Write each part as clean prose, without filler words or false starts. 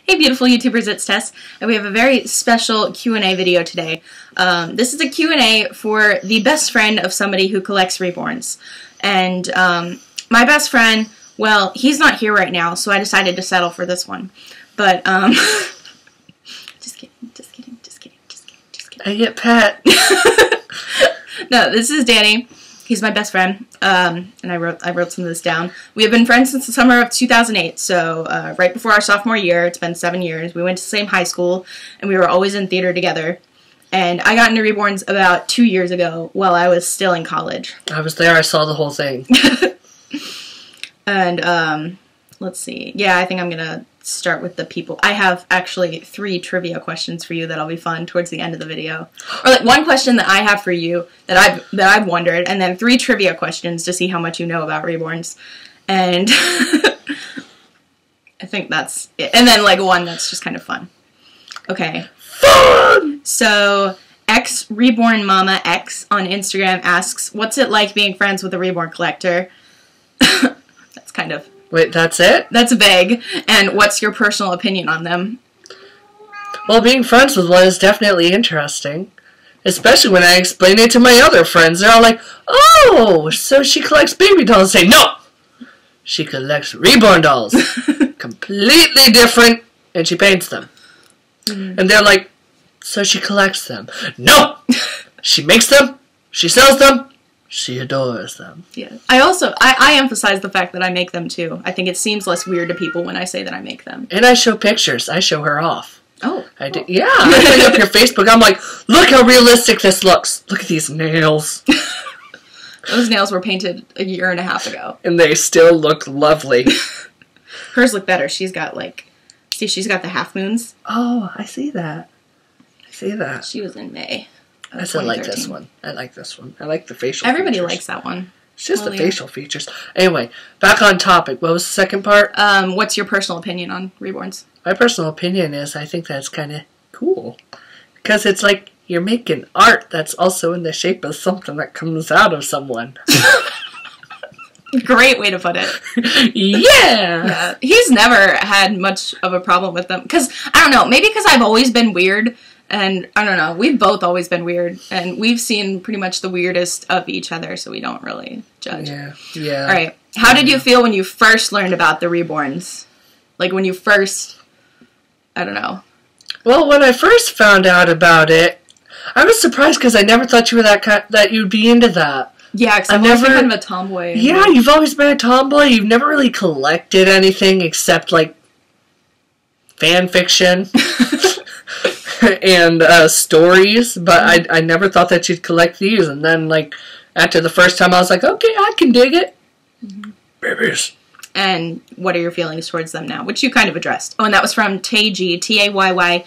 Hey beautiful YouTubers, it's Tess, and we have a very special Q&A video today. This is a Q&A for the best friend of somebody who collects Reborns. And my best friend, well, he's not here right now, so I decided to settle for this one. But, just kidding. I get pet. No, this is Danny. He's my best friend, and I wrote some of this down. We have been friends since the summer of 2008, so right before our sophomore year. It's been 7 years. We went to the same high school, and we were always in theater together. And I got into Reborns about 2 years ago while I was still in college. I was there. I saw the whole thing. And, let's see. Yeah, I think I'm going to start with the people. I have actually 3 trivia questions for you that'll be fun towards the end of the video. Or like one question that I have for you that I've wondered, and then 3 trivia questions to see how much you know about Reborns. And I think that's it. And then like one that's just kind of fun. Okay. Fun! So X Reborn Mama X on Instagram asks, "What's it like being friends with a Reborn collector?" That's kind of... Wait, that's it? That's vague. And what's your personal opinion on them? Well, being friends with one is definitely interesting. Especially when I explain it to my other friends. They're all like, "Oh, so she collects baby dolls." I say, "No! She collects Reborn dolls." Completely different. And she paints them. And they're like, "So she collects them." No! She makes them. She sells them. She adores them. Yeah. I emphasize the fact that I make them too. I think it seems less weird to people when I say that I make them. And I show pictures. I show her off. Oh. I do. Yeah. I bring up your Facebook. I'm like, "Look how realistic this looks. Look at these nails." Those nails were painted a year and a half ago. And they still look lovely. Hers look better. She's got like, see, she's got the half moons. Oh, I see that. I see that. She was in May. I still like this one. I like this one. I like the facial features. Everybody likes that one. It's just the facial features. Anyway, back on topic. What was the second part? What's your personal opinion on Reborns? My personal opinion is I think that's kind of cool. Because it's like you're making art that's also in the shape of something that comes out of someone. Great way to put it. Yeah! He's never had much of a problem with them. Because, I don't know, maybe because I've always been weird. And, I don't know, we've both always been weird. And we've seen pretty much the weirdest of each other, so we don't really judge. Yeah. Alright, how did you feel when you first learned about the Reborns? Like, when you first... I don't know. Well, when I first found out about it, I was surprised because I never thought you were that you'd be into that. Yeah, because I've always been kind of a tomboy. Yeah, you've always been a tomboy. You've never really collected anything except, like, fan fiction and stories, but I never thought that you'd collect these. And then, like, after the first time, I was like, okay, I can dig it. Babies. And what are your feelings towards them now? Which you kind of addressed. Oh, and that was from Taygeee, TAYYGEE_.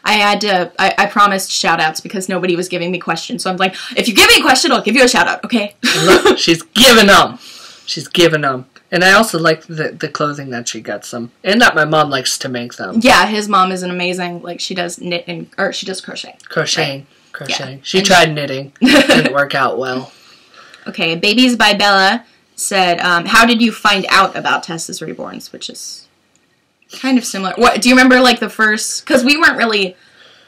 I promised shout-outs because nobody was giving me questions. So I'm like, if you give me a question, I'll give you a shout-out, okay? Look, she's giving them. She's giving them. And I also like the clothing that she gets them. And that my mom likes to make them. Yeah, his mom is an amazing, like, she does knit and, or she does crochet. Crocheting. Right? Crocheting. Yeah. She tried knitting. Didn't work out well. Okay, Babies by Bella said, how did you find out about Tess's Reborns? Which is kind of similar. What, do you remember, like, the first... Because we weren't really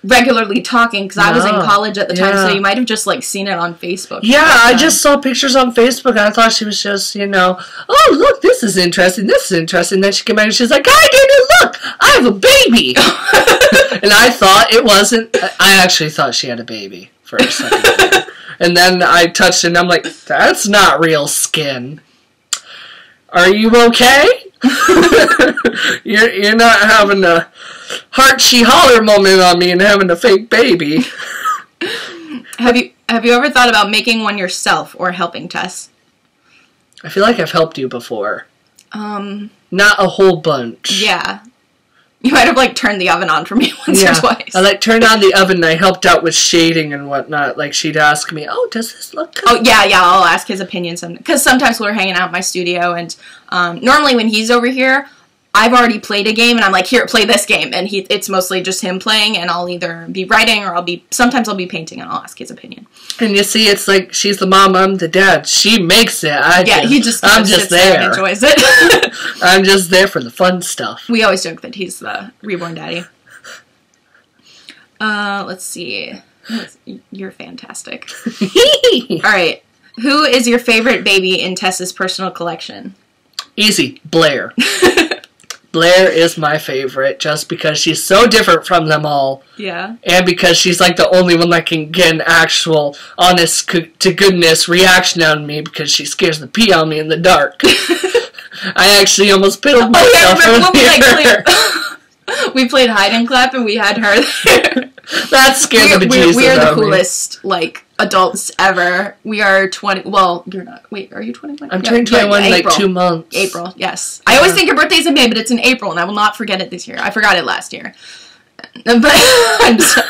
regularly talking, because I was in college at the time, so you might have just, like, seen it on Facebook. Yeah, I just saw pictures on Facebook, and I thought she was just, you know, "Oh, look, this is interesting, this is interesting." Then she came back and she's like, "I didn't look! I have a baby!" And I thought it wasn't... I actually thought she had a baby for a second. And then I touched it, and I'm like, "That's not real skin. Are you okay? You're not having a heart-she-holler moment on me and having a fake baby." Have you ever thought about making one yourself or helping Tess? I feel like I've helped you before. Not a whole bunch. Yeah. You might have, like, turned the oven on for me once or twice. I, like, turned on the oven and I helped out with shading and whatnot. Like, she'd ask me, "Oh, does this look good?" Oh, yeah, I'll ask his opinion. Because sometimes we're hanging out in my studio, and normally when he's over here, I've already played a game and I'm like, here, play this game. And it's mostly just him playing, and I'll either be writing or sometimes I'll be painting and I'll ask his opinion. And you see, it's like, she's the mom, I'm the dad. She makes it. I'm just there. And enjoys it. I'm just there for the fun stuff. We always joke that he's the reborn daddy. Let's see. You're fantastic. All right. Who is your favorite baby in Tessa's personal collection? Easy. Blair. Blair is my favorite just because she's so different from them all. Yeah. And because she's like the only one that can get an actual honest to goodness reaction out of me because she scares the pee on me in the dark. I actually almost pilled myself earlier. We played hide and clap and we had her there. That scared the bejesus We are the out of me. coolest, like, adults ever. We are 20. Well, you're not. Wait, are you 21? I'm turning 21 in like 2 months. April, yes. I always think your birthday's in May, but it's in April, and I will not forget it this year. I forgot it last year. But I'm sorry.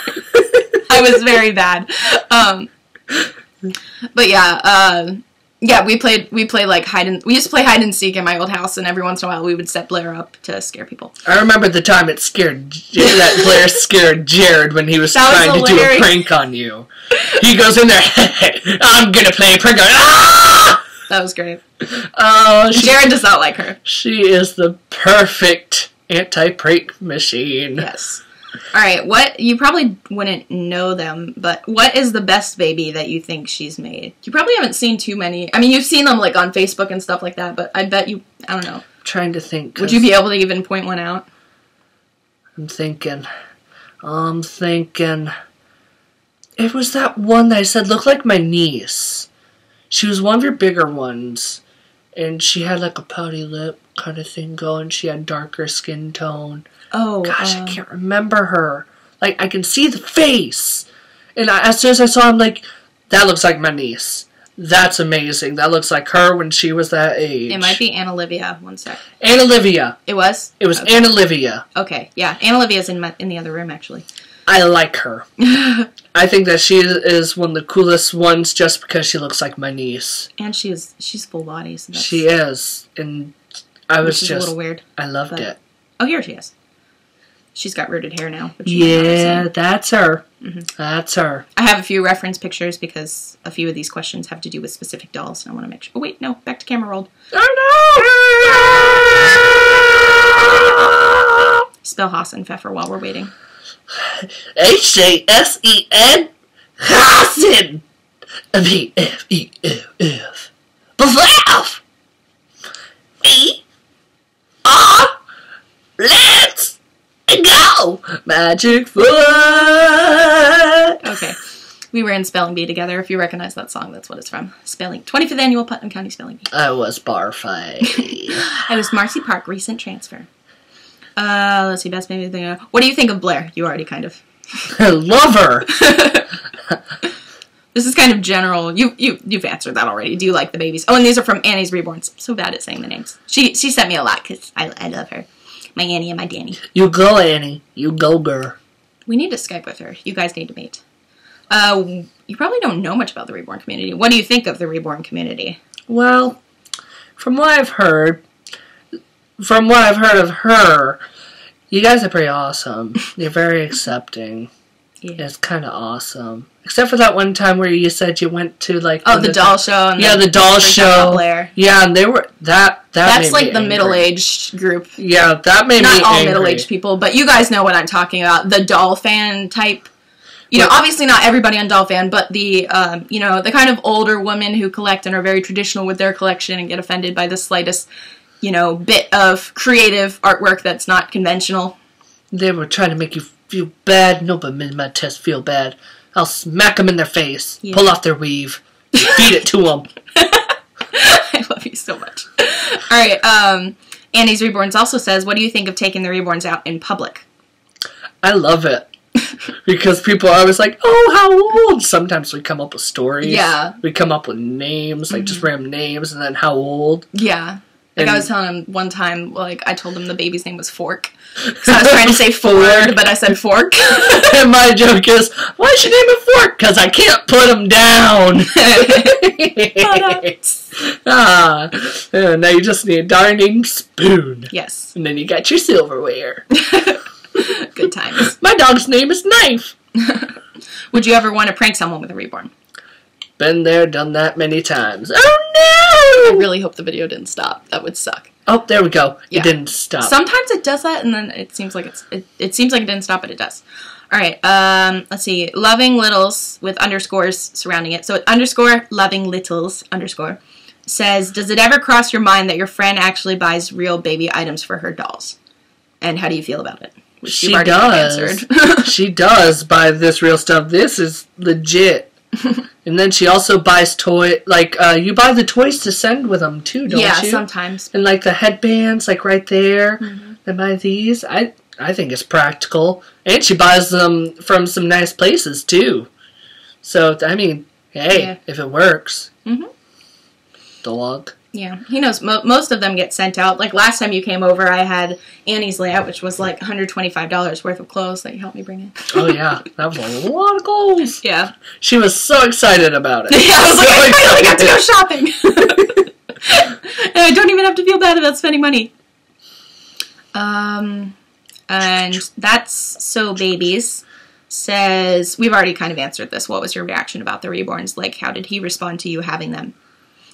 I was very bad. But yeah, yeah, we played like we used to play hide and seek in my old house, and every once in a while we would set Blair up to scare people. I remember the time that Blair scared Jared when he was trying to do a prank on you. He goes in there, I'm gonna play a prank on you. Ah! That was great. Jared does not like her. She is the perfect anti-prank machine. Yes. Alright, you probably wouldn't know them, but what is the best baby that you think she's made? You probably haven't seen too many. I mean, you've seen them, like, on Facebook and stuff like that, but I bet you, I don't know. I'm trying to think. Would you be able to even point one out? I'm thinking. It was that one that I said looked like my niece. She was one of your bigger ones, and she had, like, a pouty lip kind of thing going. She had darker skin tone. Oh, gosh, I can't remember her. Like, I can see the face. And as soon as I saw her, I'm like, that looks like my niece. That's amazing. That looks like her when she was that age. It might be Anna Olivia. One sec. Anna Olivia. It was? It was okay. Anna Olivia. Okay, yeah. Anna Olivia's in the other room, actually. I like her. I think that she is one of the coolest ones just because she looks like my niece. And she's full body. So she is. And I was just... a little weird. I loved it. Oh, here she is. She's got rooted hair now. Yeah, that's her. Mm-hmm. That's her. I have a few reference pictures because a few of these questions have to do with specific dolls, and I want to make sure. Oh, wait, no. Back to camera rolled. Oh, no! Spell Haas and Pfeffer while we're waiting. Hasen. Hasen. BFF. BFF. Let's go! Magic foot! Okay. We were in Spelling Bee together. If you recognize that song, that's what it's from. 25th Annual Putnam County Spelling Bee. I was Barfy. I was Marcy Park, recent transfer. Let's see, best maybe thing. What do you think of Blair? You already kind of. I love her! This is kind of general. You've answered that already. Do you like the babies? Oh, and these are from Annie's Reborns. I'm so bad at saying the names. She sent me a lot because I love her. My Annie and my Danny. You go, Annie. You go, girl. We need to Skype with her. You guys need to meet. You probably don't know much about the Reborn community. What do you think of the Reborn community? Well, from what I've heard of her, you guys are pretty awesome. You're very accepting. Yeah. It's kind of awesome. Except for that one time where you said you went to, like... Oh, the doll show. And the doll show. Blair. Yeah, and they were... That's like the middle-aged group. Yeah, that made me angry. Not all middle-aged people, but you guys know what I'm talking about. The doll fan type. You know, obviously not everybody on Doll Fan, but the, the kind of older women who collect and are very traditional with their collection and get offended by the slightest, bit of creative artwork that's not conventional. They were trying to make you feel bad. Nobody made my test feel bad. I'll smack them in their face, pull off their weave, feed it to them. I love you so much. All right, Annie's Reborns also says, what do you think of taking the Reborns out in public? I love it. Because people are always like, oh, how old? Sometimes we come up with stories. Yeah. We come up with names, like just random names, and then how old. Yeah. Like, I was telling him one time, like, I told him the baby's name was Fork. Because I was trying to say Ford, but I said Fork. And my joke is, why'd you name it Fork? Because I can't put him down. Now you just need a darning spoon. Yes. And then you got your silverware. Good times. My dog's name is Knife. Would you ever want to prank someone with a Reborn? Been there, done that many times. Oh, I no! really hope the video didn't stop. That would suck. Oh, there we go. Yeah. It didn't stop. Sometimes it does that, and then it seems like it seems like it didn't stop, but it does. All right. Let's see. Loving Littles with underscores surrounding it. So it's underscore Loving Littles underscore says, does it ever cross your mind that your friend actually buys real baby items for her dolls? And how do you feel about it? Which she does. She does buy this real stuff. This is legit. And then she also buys you buy the toys to send with them too, don't you? Yeah, sometimes. And like the headbands, like right there. Mm-hmm. And buy these. I think it's practical. And she buys them from some nice places too. So, I mean, hey, if it works. Mm-hmm. Dog. Yeah, he knows most of them get sent out. Like last time you came over, I had Annie's layout, which was like $125 worth of clothes that you helped me bring in. Oh yeah, that was a lot of clothes. Yeah. She was so excited about it. Yeah, I was like, I finally got to go shopping. And I don't even have to feel bad about spending money. And That's So Babies says, we've already kind of answered this. What was your reaction about the Reborns? Like, how did he respond to you having them?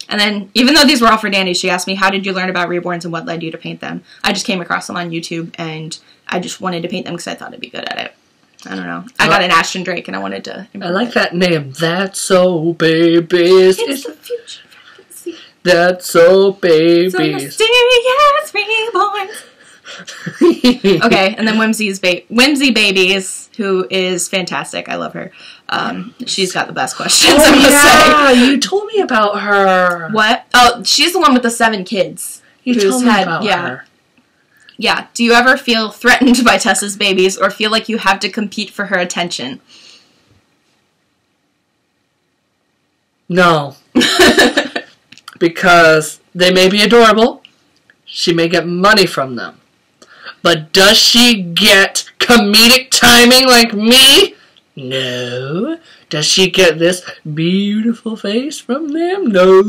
And then, even though these were all for Dani, she asked me, how did you learn about Reborns and what led you to paint them? I just came across them on YouTube, and I just wanted to paint them because I thought I'd be good at it. I don't know. I got an Ashton Drake, and I wanted to improve I like that name. That's So Babies. It's the future fantasy. That's So Babies. So mysterious Reborns. Okay, and then Whimsy Babies, who is fantastic. I love her. She's got the best questions, I must say. You told me about her. What? Oh, she's the one with the 7 kids. You told me about her. Yeah. Do you ever feel threatened by Tessa's babies or feel like you have to compete for her attention? No. Because they may be adorable. She may get money from them. But does she get comedic timing like me? No. Does she get this beautiful face from them? No.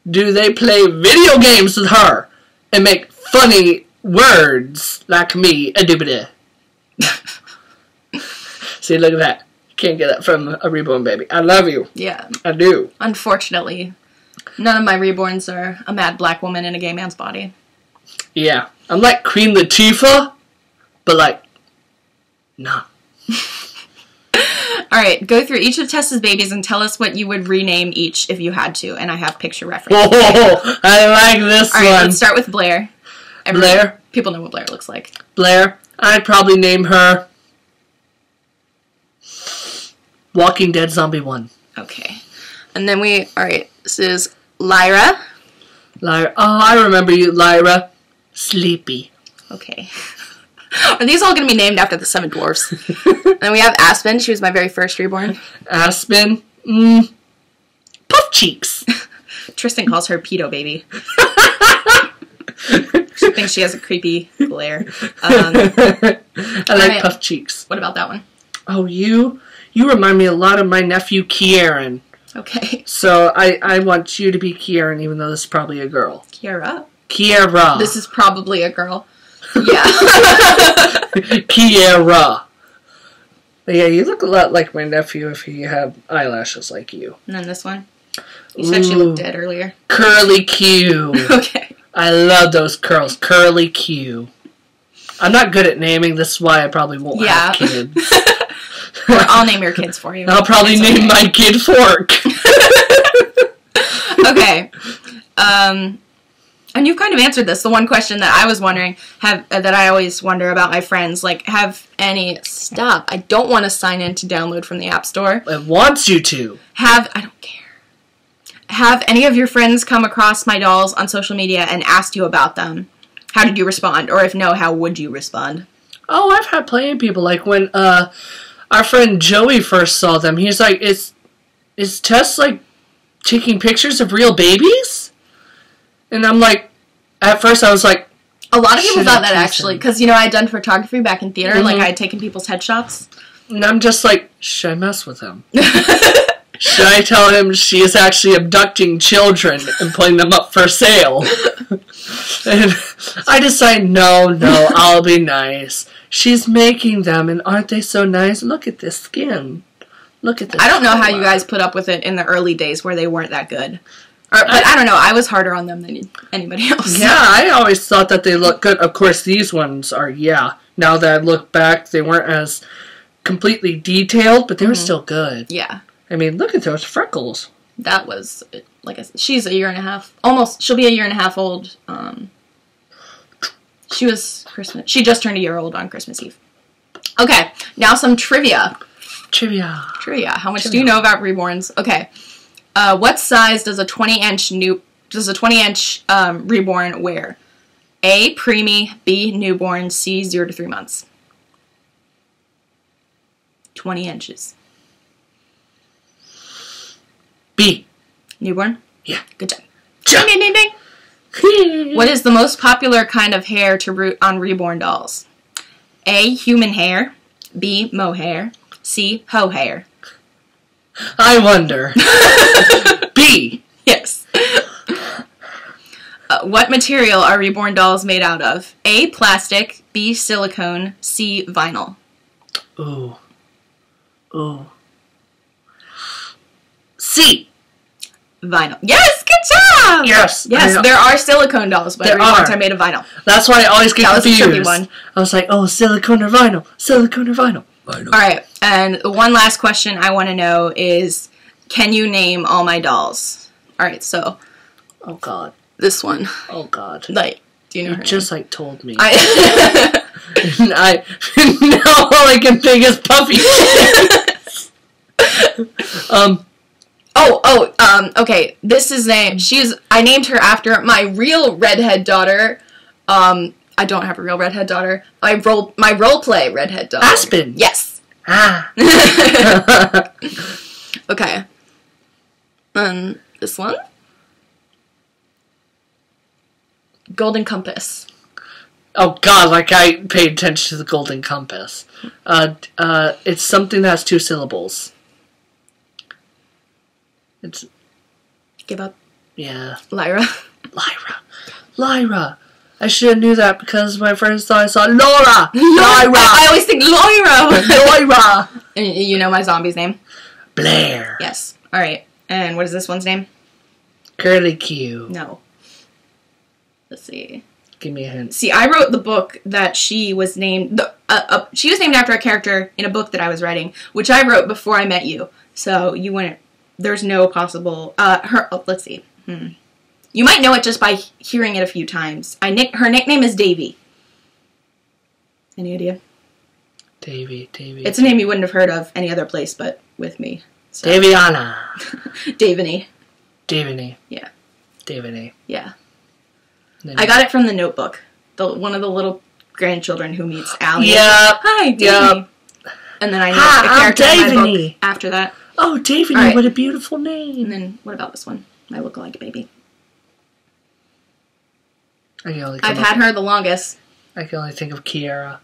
Do they play video games with her and make funny words like me? See, look at that. Can't get that from a Reborn baby. I love you. Yeah. I do. Unfortunately, none of my Reborns are a mad black woman in a gay man's body. Yeah. I'm like Queen Latifah, but like, nah. Alright, go through each of Tessa's babies and tell us what you would rename each if you had to. And I have picture reference. Oh, I like this one. Alright, let's start with Blair. Blair? People know what Blair looks like. Blair. I'd probably name her Walking Dead Zombie 1. Okay. And then alright, this is Lyra. Lyra. Oh, I remember you, Lyra. Sleepy. Okay. Are these all going to be named after the 7 dwarfs? And we have Aspen. She was my very first Reborn. Aspen. Puff cheeks. Tristan calls her Pedo Baby. She thinks she has a creepy glare. I like puff cheeks. What about that one? Oh, you remind me a lot of my nephew, Kieran. Okay. So I want you to be Kieran, even though this is probably a girl. Kiara. This is probably a girl. Yeah. Kiara. Yeah, you look a lot like my nephew if he had eyelashes like you. And then this one. You said she looked dead earlier. Curly Q. Okay. I love those curls. Curly Q. I'm not good at naming. This is why I probably won't have kids. Or I'll name your kids for you. I'll probably name my kid Fork. Okay. And you've kind of answered this. The one question that I was wondering, that I always wonder about my friends, like, stop. I don't want to sign in to download from the App Store. It wants you to. I don't care. Have any of your friends come across my dolls on social media and asked you about them? How did you respond? Or if no, how would you respond? Oh, I've had plenty of people. Like, when our friend Joey first saw them, he's like, is Tess, like, taking pictures of real babies? And I'm like, at first I was like, a lot of people thought that actually, because, you know, I had done photography back in theater, like I had taken people's headshots. And I'm just like, should I mess with him? Should I tell him she is actually abducting children and putting them up for sale? And I decided, no, I'll be nice. She's making them, and aren't they so nice? Look at this skin. Look at this. I don't know how you guys put up with it in the early days where they weren't that good. But I don't know. I was harder on them than anybody else. Yeah, I always thought that they looked good. Of course, these ones are, now that I look back, they weren't as completely detailed, but they were still good. Yeah. I mean, look at those freckles. That was, like I said, she's a year and a half. Almost, she'll be a year and a half old. She just turned a year old on Christmas Eve. Okay, now some trivia. Trivia. How much do you know about reborns? Okay. What size does a 20-inch reborn wear? A, preemie, B, newborn, C, 0 to 3 months. 20 inches. B. Newborn? Yeah. Good job. Ding, ding, ding, ding. What is the most popular kind of hair to root on reborn dolls? A, human hair. B, mohair. C, hoe hair. I wonder. B. Yes. What material are reborn dolls made out of? A, plastic. B, silicone. C, vinyl. Ooh. C. Vinyl. Yes, good job! Yes, there are silicone dolls, but reborns are made of vinyl. That's why I always get confused. That was a tricky one. I was like, oh, silicone or vinyl? Silicone or vinyl? Vinyl. Alright, and one last question I want to know is, can you name all my dolls? Alright, so... Oh, God. This one. Oh, God. Like, do you know her just, name? like, told me. Now all I can think is Puppy. Okay. This is I named her after my real redhead daughter. I don't have a real redhead daughter. My role play redhead daughter. Aspen. Yes. Ah. Okay. This one. Golden Compass. Oh, God, like I paid attention to the Golden Compass. It's something that has 2 syllables. It's... Give up. Yeah. Lyra. I should have knew that because my friends thought I saw Laura. Lyra. I always think Lyra. Lyra. And you know my zombie's name? Blair. Yes. Alright. And what is this one's name? Curly Q. No. Let's see. Give me a hint. See, I wrote the book that she was named... she was named after a character in a book that I was writing, which I wrote before I met you. So you wouldn't... There's no possible... let's see. You might know it just by hearing it a few times. Her nickname is Davy. Any idea? Davy. It's a name you wouldn't have heard of any other place but with me. So. Daviana. Daviny. Yeah. Daviny. Yeah. I got it from The Notebook. One of the little grandchildren who meets Allie. Yeah. Hi, Daviny. Yep. And then I named a character in my book after that. Oh, Daviny, right. What a beautiful name. And then, what about this one? My lookalike baby. I've had her the longest. I can only think of Kiara.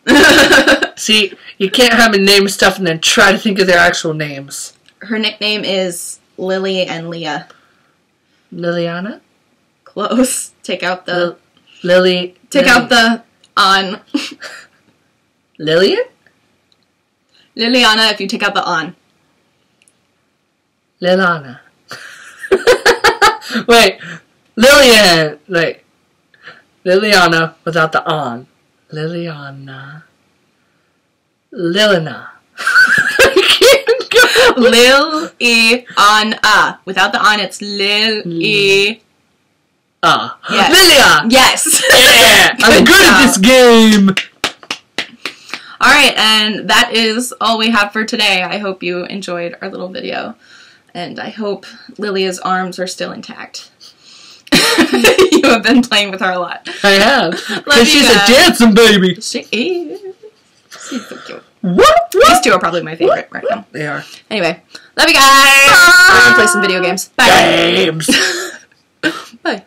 See, you can't have a name stuff and then try to think of their actual names. Her nickname is Lily and Leah. Liliana? Close. Take out the... Lily... Take out the on. Lillian? Liliana if you take out the on. Lilana. Wait. Lillian. Like, Liliana without the on. Liliana. Lilina. Lil-E-on-a. Without the on, it's Lil-E... Yes. Lilia! Yes! Yeah! I'm good at this game! Alright, and that is all we have for today. I hope you enjoyed our little video. And I hope Lilia's arms are still intact. You have been playing with her a lot. I have. Because she's a dancing baby. She is. She's so cute. What? These two are probably my favorite right now. They are. Anyway, love you guys. Bye. We're going to play some video games. Bye. Games. Bye.